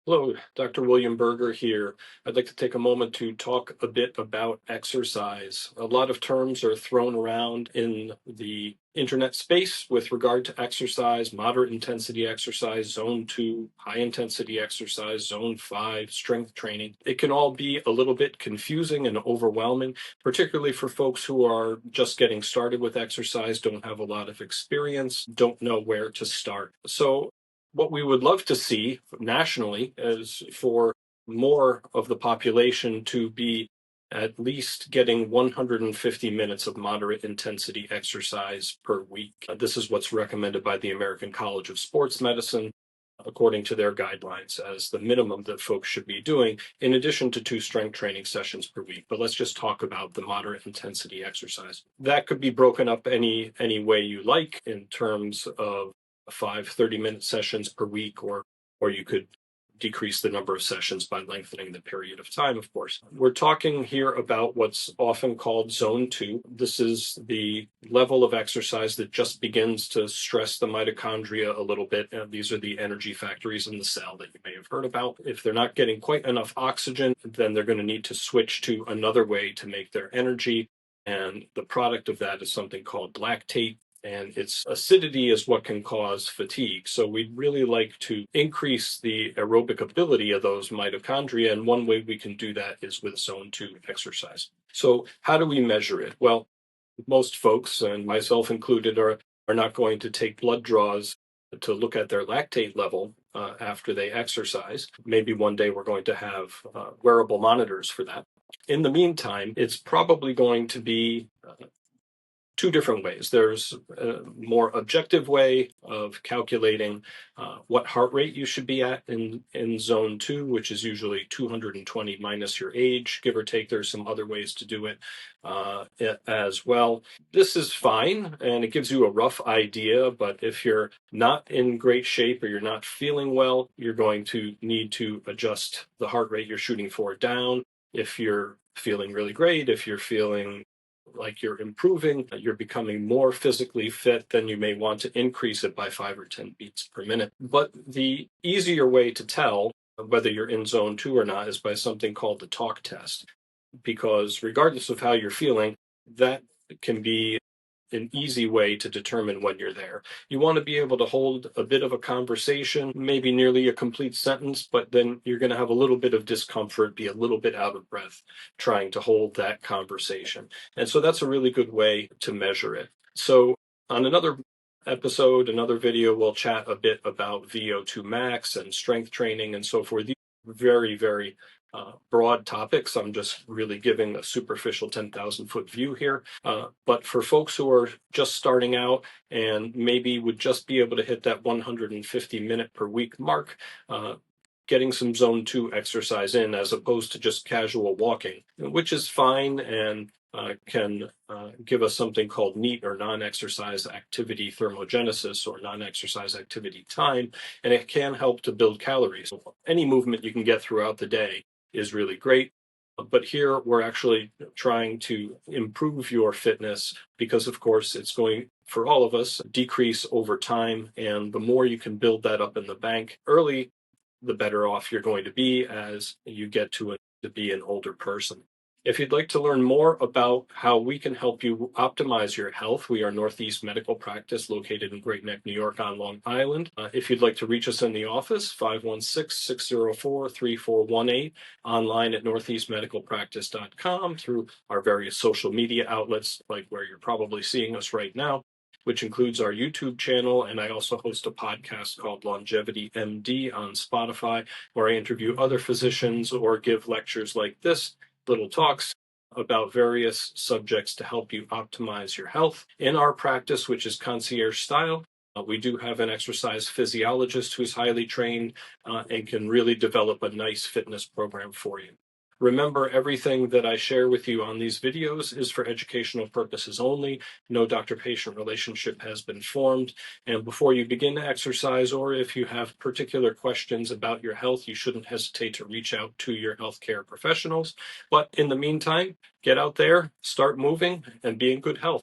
Hello, Dr. William Berger here. I'd like to take a moment to talk a bit about exercise. A lot of terms are thrown around in the internet space with regard to exercise: moderate intensity exercise, zone 2, high intensity exercise, zone 5, strength training. It can all be a little bit confusing and overwhelming, particularly for folks who are just getting started with exercise, don't have a lot of experience, don't know where to start. So what we would love to see nationally is for more of the population to be at least getting 150 minutes of moderate intensity exercise per week. This is what's recommended by the American College of Sports Medicine, according to their guidelines, as the minimum that folks should be doing, in addition to 2 strength training sessions per week. But let's just talk about the moderate intensity exercise. That could be broken up any way you like in terms of 5 30-minute sessions per week, or you could decrease the number of sessions by lengthening the period of time, of course. We're talking here about what's often called zone 2. This is the level of exercise that just begins to stress the mitochondria a little bit. And these are the energy factories in the cell that you may have heard about. If they're not getting quite enough oxygen, then they're going to need to switch to another way to make their energy. And the product of that is something called lactate. And its acidity is what can cause fatigue. So we'd really like to increase the aerobic ability of those mitochondria. And one way we can do that is with zone 2 exercise. So how do we measure it? Well, most folks, and myself included, are not going to take blood draws to look at their lactate level after they exercise. Maybe one day we're going to have wearable monitors for that. In the meantime, it's probably going to be 2 different ways. There's a more objective way of calculating what heart rate you should be at in zone 2, which is usually 220 minus your age, give or take. There's some other ways to do it as well. This is fine, and it gives you a rough idea, but if you're not in great shape or you're not feeling well, you're going to need to adjust the heart rate you're shooting for down. If you're feeling really great, if you're feeling like you're improving, you're becoming more physically fit, then you may want to increase it by 5 or 10 beats per minute. But the easier way to tell whether you're in zone 2 or not is by something called the talk test, because regardless of how you're feeling, that can be an easy way to determine when you're there. You want to be able to hold a bit of a conversation, maybe nearly a complete sentence, but then you're going to have a little bit of discomfort, be a little bit out of breath trying to hold that conversation. And so that's a really good way to measure it. So on another episode, another video, we'll chat a bit about VO2 max and strength training and so forth. These are very broad topics. I'm just really giving a superficial 10,000-foot view here. But for folks who are just starting out and maybe would just be able to hit that 150-minute per week mark, getting some zone 2 exercise in as opposed to just casual walking, which is fine and can give us something called NEAT, or non-exercise activity thermogenesis, or non-exercise activity time, and it can help to build calories. Any movement you can get throughout the day is really great. But here we're actually trying to improve your fitness because, of course, it's going, for all of us, decrease over time. And the more you can build that up in the bank early, the better off you're going to be as you get to be an older person. If you'd like to learn more about how we can help you optimize your health, we are Northeast Medical Practice located in Great Neck, New York on Long Island. If you'd like to reach us in the office, 516-604-3418, online at northeastmedicalpractice.com, through our various social media outlets, like where you're probably seeing us right now, which includes our YouTube channel. And I also host a podcast called LongevityMD on Spotify, where I interview other physicians or give lectures like this, little talks about various subjects to help you optimize your health. In our practice, which is concierge-style, we do have an exercise physiologist who's highly trained and can really develop a nice fitness program for you. Remember, everything that I share with you on these videos is for educational purposes only. No doctor-patient relationship has been formed. And before you begin to exercise, or if you have particular questions about your health, you shouldn't hesitate to reach out to your healthcare professionals. But in the meantime, get out there, start moving, and be in good health.